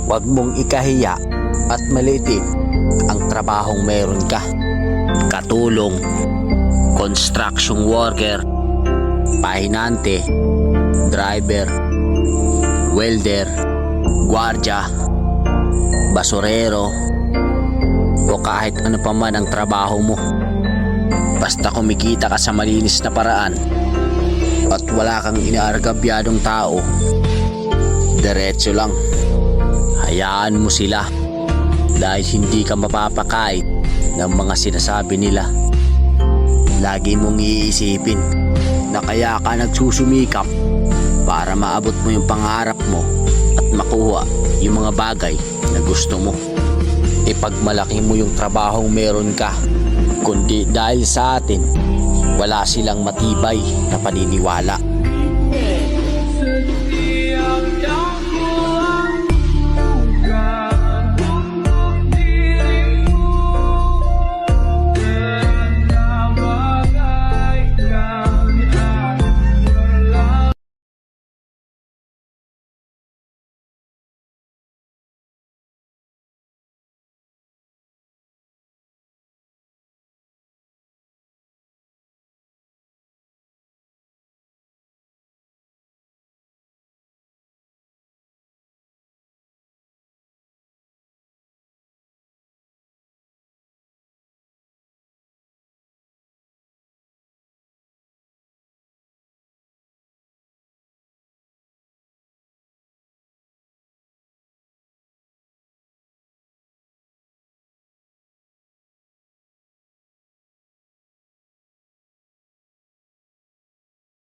Huwag mong ikahiya at maliitin ang trabahong meron ka. Katulong, construction worker, pahinante, driver, welder, gwardya, basurero, o kahit ano pa man ang trabaho mo. Basta kumikita ka sa malinis na paraan at wala kang inaargabyadong tao, diretso lang. Hayaan mo sila dahil hindi ka mapapakain ng mga sinasabi nila. Lagi mong iisipin na kaya ka nagsusumikap para maabot mo yung pangarap mo at makuha yung mga bagay na gusto mo. Ipagmalaki mo yung trabahong meron ka, kundi dahil sa atin wala silang matibay na paniniwala.